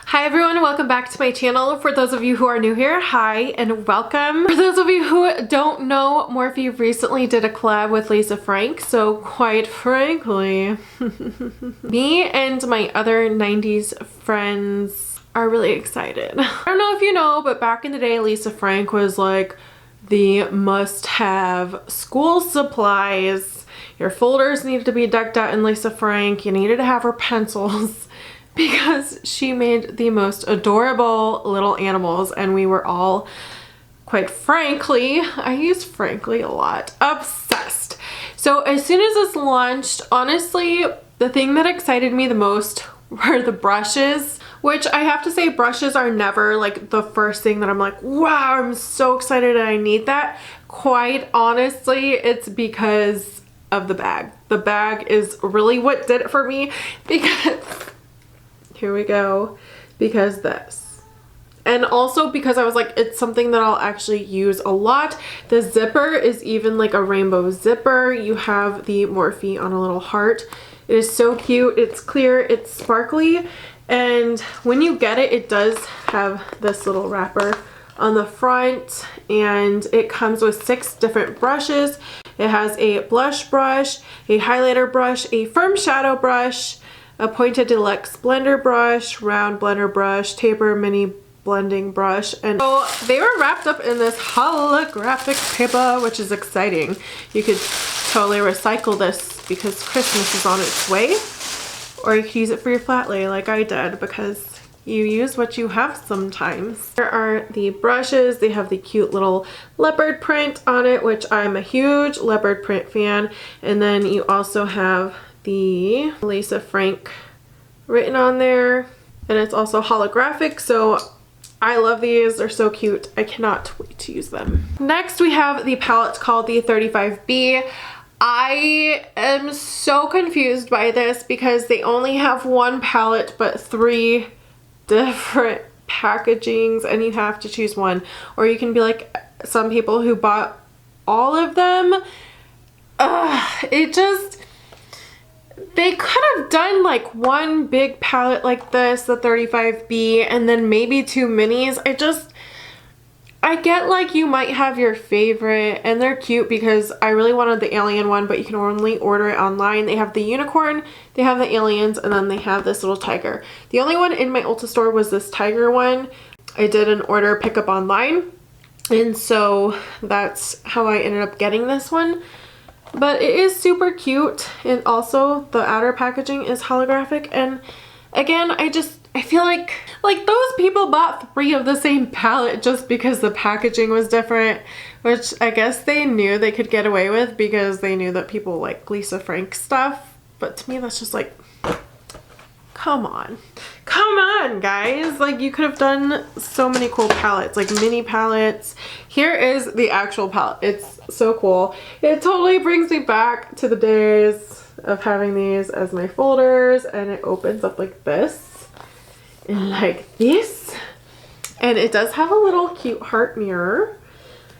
Hi everyone, welcome back to my channel. For those of you who are new here, hi and welcome. For those of you who don't know, Morphe recently did a collab with Lisa Frank, so quite frankly, me and my other 90s friends are really excited. I don't know if you know, but back in the day, Lisa Frank was like the must-have school supplies. Your folders needed to be decked out in Lisa Frank, you needed to have her pencils, because she made the most adorable little animals and we were all, quite frankly, I use frankly a lot, obsessed. So as soon as this launched, honestly, the thing that excited me the most were the brushes, which I have to say brushes are never like the first thing that I'm like, wow, I'm so excited and I need that. Quite honestly, it's because of the bag. The bag is really what did it for me, because here we go, because this. And also because I was like, it's something that I'll actually use a lot. The zipper is even like a rainbow zipper. You have the Morphe on a little heart. It is so cute. It's clear, it's sparkly. And when you get it, it does have this little wrapper on the front and it comes with 6 different brushes. It has a blush brush, a highlighter brush, a firm shadow brush, a pointed deluxe blender brush, round blender brush, taper mini blending brush, and so they were wrapped up in this holographic paper, which is exciting. You could totally recycle this because Christmas is on its way, or you could use it for your flat lay like I did, because you use what you have sometimes. Here are the brushes. They have the cute little leopard print on it, which I'm a huge leopard print fan, and then you also have the Lisa Frank written on there, and it's also holographic, so I love these. They're so cute. I cannot wait to use them. Next we have the palette called the 35B. I am so confused by this because they only have one palette but 3 different packagings and you have to choose one, or you can be like some people who bought all of them. It just, they could have done like one big palette like this, the 35B, and then maybe 2 minis. I get like you might have your favorite and they're cute because I really wanted the alien one, but you can only order it online. They have the unicorn, they have the aliens, and then they have this little tiger. The only one in my Ulta store was this tiger one. I did an order pickup online, and so that's how I ended up getting this one. But it is super cute, and also the outer packaging is holographic, and again, I feel like those people bought 3 of the same palette just because the packaging was different, which I guess they knew they could get away with because they knew that people like Lisa Frank stuff. But to me, that's just like, come on guys, like you could have done so many cool palettes, like mini palettes. Here is the actual palette. It's so cool. It totally brings me back to the days of having these as my folders, and it opens up like this and like this, and it does have a little cute heart mirror.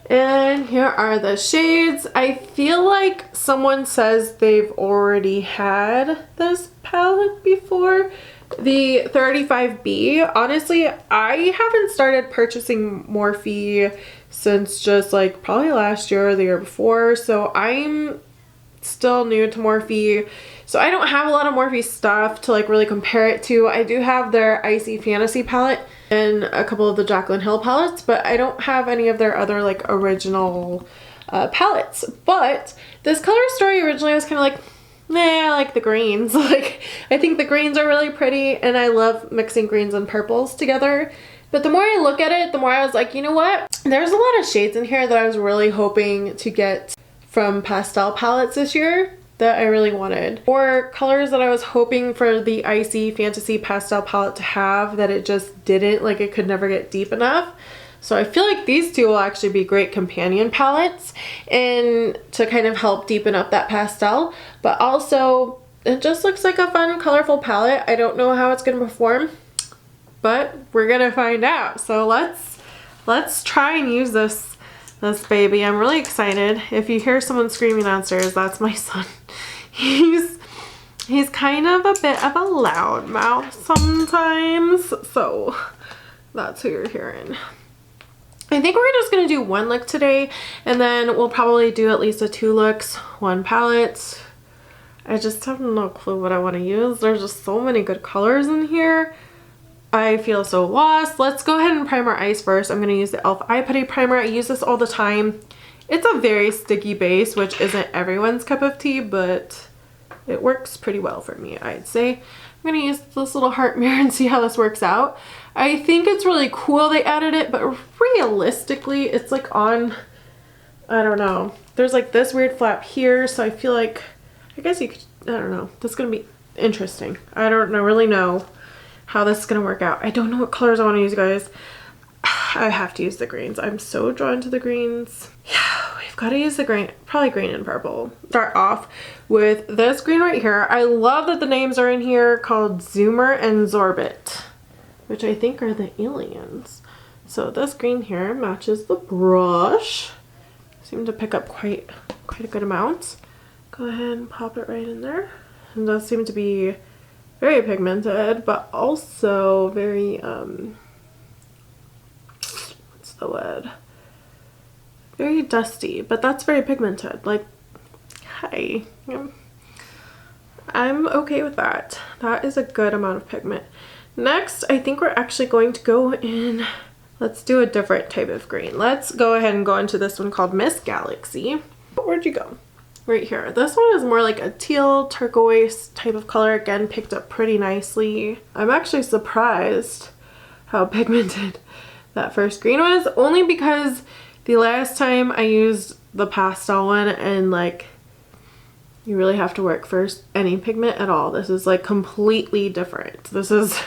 And here are the shades. I feel like someone says they've already had this palette before. The 35B, honestly, I haven't started purchasing Morphe since just like probably last year or the year before, so I'm still new to Morphe, so I don't have a lot of Morphe stuff to like really compare it to. I do have their Icy Fantasy palette and a couple of the Jaclyn Hill palettes, but I don't have any of their other like original palettes. But this color story originally I was kind of like, nah, I like the greens. Like, I think the greens are really pretty and I love mixing greens and purples together. But the more I look at it, the more I was like, you know what? There's a lot of shades in here that I was really hoping to get from pastel palettes this year that I really wanted, or colors that I was hoping for the Icy Fantasy pastel palette to have that it just didn't, like it could never get deep enough. So I feel like these 2 will actually be great companion palettes and to kind of help deepen up that pastel, but also it just looks like a fun colorful palette. I don't know how it's going to perform, but we're gonna find out. So let's try and use this baby. I'm really excited. If you hear someone screaming downstairs, that's my son. He's He's kind of a bit of a loudmouth sometimes, so that's who you're hearing. I think we're just gonna do one look today, and then we'll probably do at least 2 looks, 1 palette. I just have no clue what I want to use. There's just so many good colors in here. I feel so lost. Let's go ahead and prime our eyes first. I'm going to use the e.l.f. Eye Putty Primer. I use this all the time. It's a very sticky base, which isn't everyone's cup of tea, but it works pretty well for me, I'd say. I'm going to use this little heart mirror and see how this works out. I think it's really cool they added it, but realistically, it's like on, I don't know. There's like this weird flap here, so I feel like, I guess you could, I don't know. This is going to be interesting. I don't really know how this is going to work out. I don't know what colors I want to use, guys. I have to use the greens. I'm so drawn to the greens. Yeah, we've got to use the green, probably green and purple. Start off with this green right here. I love that the names are in here, called Zoomer and Zorbit, which I think are the aliens. So this green here matches the brush. Seem to pick up quite a good amount. Go ahead and pop it right in there. It does seem to be very pigmented, but also very, what's the word? Very dusty, but that's very pigmented. Like, hi. I'm okay with that. That is a good amount of pigment. Next, I think we're actually going to go in, let's do a different type of green. Let's go ahead and go into this one called Miss Galaxy. Where'd you go? Right here. This one is more like a teal turquoise type of color. Again, picked up pretty nicely. I'm actually surprised how pigmented that first green was, only because the last time I used the pastel one, and like, you really have to work for any pigment at all. This is like completely different. This is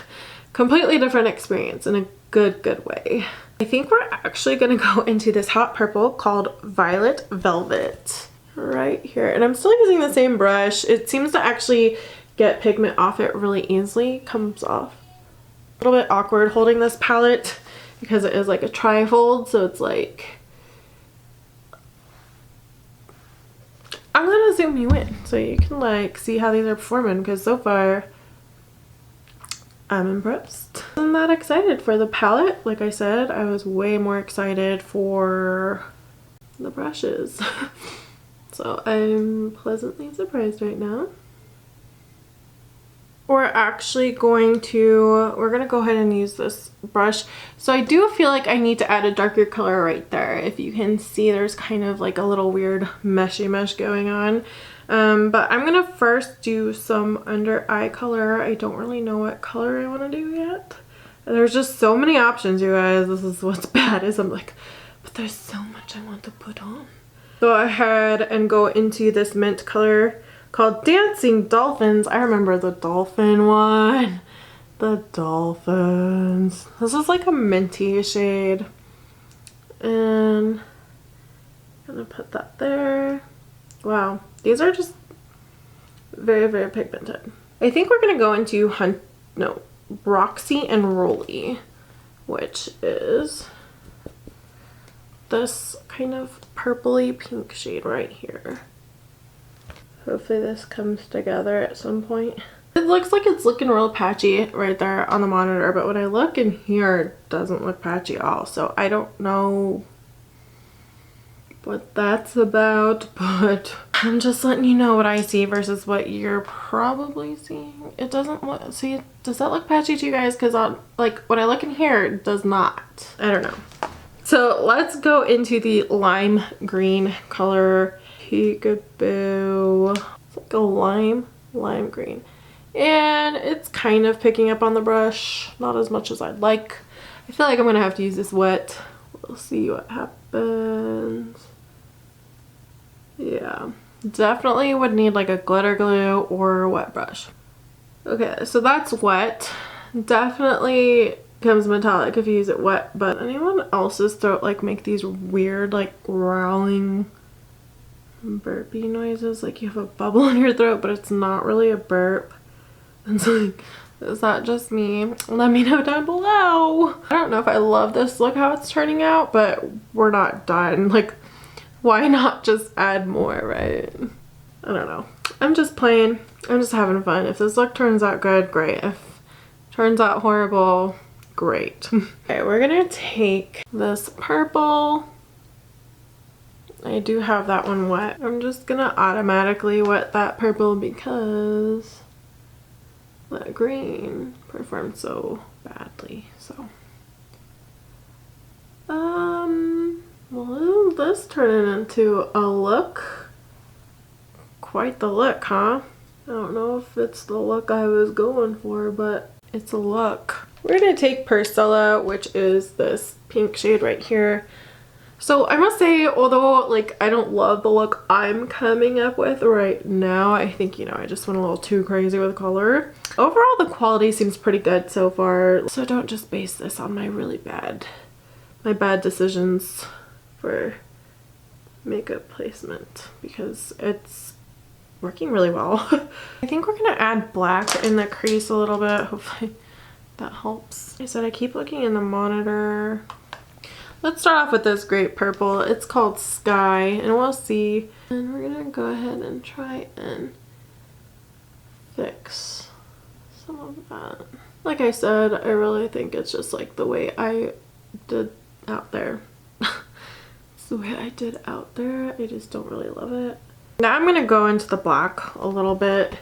completely different experience in a good way. I think we're actually gonna go into this hot purple called Violet Velvet right here, and I'm still using the same brush. It seems to actually get pigment off it really easily. Comes off a little bit awkward holding this palette because it is like a trifold, so it's like, I'm gonna zoom you in so you can like see how these are performing, because so far I'm impressed. I'm not excited for the palette. Like I said, I was way more excited for the brushes. So I'm pleasantly surprised right now. We're actually going to, we're gonna go ahead and use this brush. So I do feel like I need to add a darker color right there. If you can see, there's kind of like a little weird meshy mesh going on. But I'm gonna first do some under eye color. I don't really know what color I wanna do yet. There's just so many options, you guys. This is what's bad, is I'm like, but there's so much I want to put on. Go ahead and go into this mint color called Dancing Dolphins. I remember the dolphin one. The dolphins. This is like a minty shade. And I'm gonna put that there. Wow, these are just very pigmented. I think we're gonna go into Roxy and Rolly, which is this kind of purpley pink shade right here. Hopefully this comes together at some point. It looks like it's looking real patchy right there on the monitor, but when I look in here, it doesn't look patchy at all. So I don't know what that's about, but I'm just letting you know what I see versus what you're probably seeing. It doesn't look, see, does that look patchy to you guys? Because like when I look in here, it does not. I don't know. So let's go into the lime green color. Peekaboo. It's like a lime green. And it's kind of picking up on the brush. Not as much as I'd like. I feel like I'm going to have to use this wet. We'll see what happens. Yeah. Definitely would need like a glitter glue or a wet brush. Okay, so that's wet. Definitely becomes metallic if you use it wet, but anyone else's throat like make these weird like growling burpy noises, like you have a bubble in your throat but it's not really a burp? It's like, is that just me? Let me know down below. I don't know if I love this look how it's turning out, but we're not done. Like, why not just add more, right? I don't know. I'm just playing. I'm just having fun. If this look turns out good, great. If it turns out horrible, great. Okay, we're gonna take this purple. I do have that one wet. I'm just gonna automatically wet that purple because that green performed so badly. So well, this turning into a look. Quite the look, huh? I don't know if it's the look I was going for, but it's a look. We're gonna take Persilla, which is this pink shade right here. So I must say, although like I don't love the look I'm coming up with right now, I think, you know, I just went a little too crazy with color. Overall, the quality seems pretty good so far. So don't just base this on my bad decisions for makeup placement, because it's working really well. I think we're gonna add black in the crease a little bit. Hopefully that helps. I said I keep looking in the monitor. Let's start off with this great purple. It's called Sky, and we'll see. And we're gonna go ahead and try and fix some of that. Like I said, I really think it's just like the way I did out there. It's the way I did out there. I just don't really love it. Now I'm gonna go into the black a little bit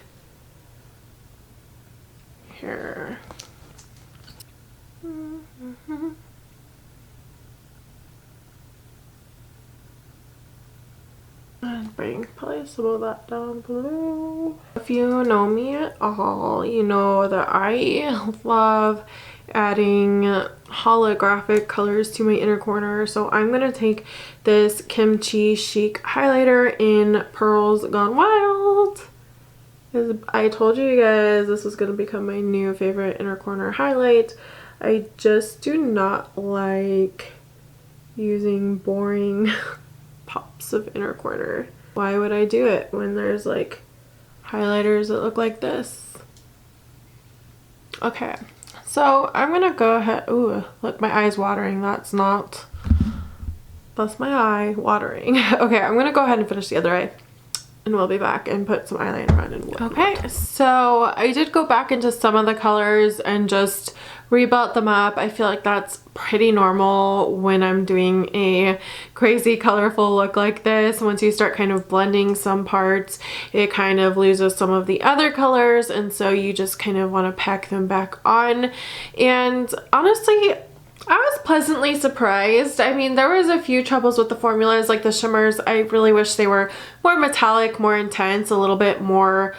here. And bring probably some of that down below. If you know me at all, you know that I love adding holographic colors to my inner corner. So I'm gonna take this Kimchi Chic highlighter in Pearls Gone Wild. As I told you guys, this was gonna become my new favorite inner corner highlight. I just do not like using boring pops of inner corner. Why would I do it when there's like highlighters that look like this? Okay, so I'm gonna go ahead. Ooh, look, my eye's watering. That's my eye watering. Okay, I'm gonna go ahead and finish the other eye, and we'll be back and put some eyeliner on and whatnot. Okay, so I did go back into some of the colors and just rebuilt them up. I feel like that's pretty normal when I'm doing a crazy colorful look like this. Once you start kind of blending some parts, it kind of loses some of the other colors, and so you just kind of want to pack them back on. And honestly, I was pleasantly surprised. I mean, there was a few troubles with the formulas, like the shimmers. I really wish they were more metallic, more intense, a little bit more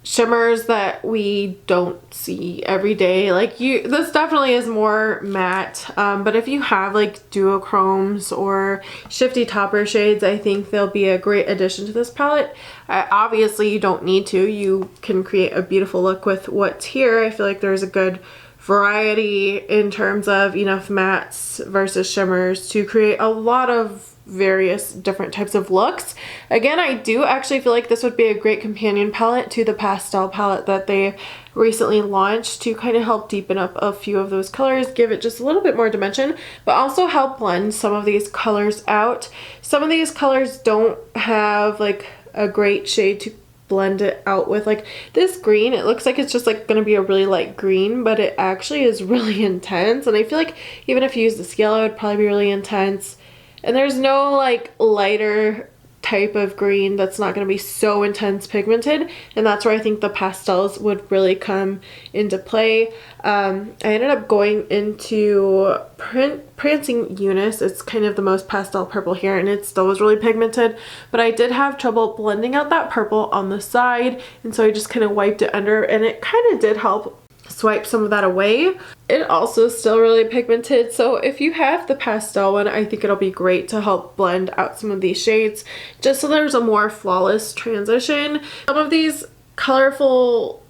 shimmers that we don't see every day. Like this definitely is more matte, but if you have like duochromes or shifty topper shades, I think they'll be a great addition to this palette. Obviously you don't need to. You can create a beautiful look with what's here. I feel like there's a good variety in terms of enough mattes versus shimmers to create a lot of various different types of looks. Again, I do actually feel like this would be a great companion palette to the pastel palette that they recently launched, to kind of help deepen up a few of those colors, give it just a little bit more dimension, but also help blend some of these colors out. Some of these colors don't have like a great shade to blend it out with. Like this green, it looks like it's just like gonna be a really light green, but it actually is really intense, and I feel like even if you use this yellow, it'd probably be really intense. And there's no like lighter type of green that's not going to be so intense pigmented, and that's where I think the pastels would really come into play. I ended up going into Prancing Eunice. It's kind of the most pastel purple here, and it still was really pigmented, but I did have trouble blending out that purple on the side, and so I just kind of wiped it under, and it kind of did help swipe some of that away. It also is still really pigmented, so if you have the pastel one, I think it'll be great to help blend out some of these shades, just so there's a more flawless transition. Some of these colorful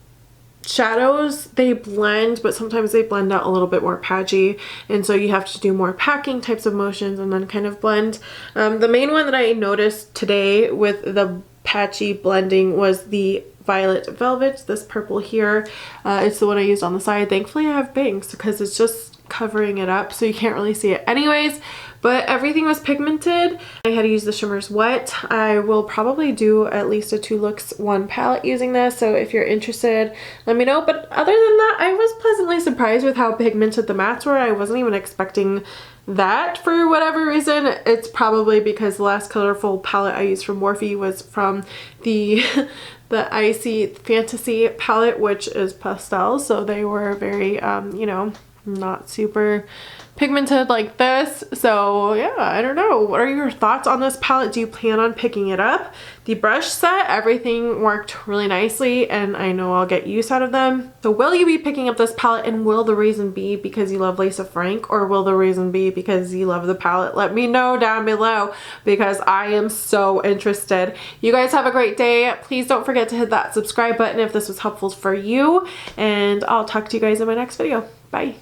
shadows, they blend, but sometimes they blend out a little bit more patchy, and so you have to do more packing types of motions and then kind of blend. The main one that I noticed today with the patchy blending was the Violet Velvet, this purple here. It's the one I used on the side. Thankfully I have bangs because it's just covering it up so you can't really see it anyways, but everything was pigmented. I had to use the shimmers wet. I will probably do at least a 2 looks 1 palette using this, so if you're interested, let me know. But other than that, I was pleasantly surprised with how pigmented the mattes were. I wasn't even expecting that for whatever reason. It's probably because the last colorful palette I used from Morphe was from the the Icy Fantasy palette, which is pastel, so they were very you know, not super pigmented like this. So yeah, I don't know. What are your thoughts on this palette? Do you plan on picking it up? The brush set, everything worked really nicely, and I know I'll get use out of them. So will you be picking up this palette, and will the reason be because you love Lisa Frank, or will the reason be because you love the palette? Let me know down below because I am so interested. You guys have a great day. Please don't forget to hit that subscribe button if this was helpful for you, and I'll talk to you guys in my next video. Bye.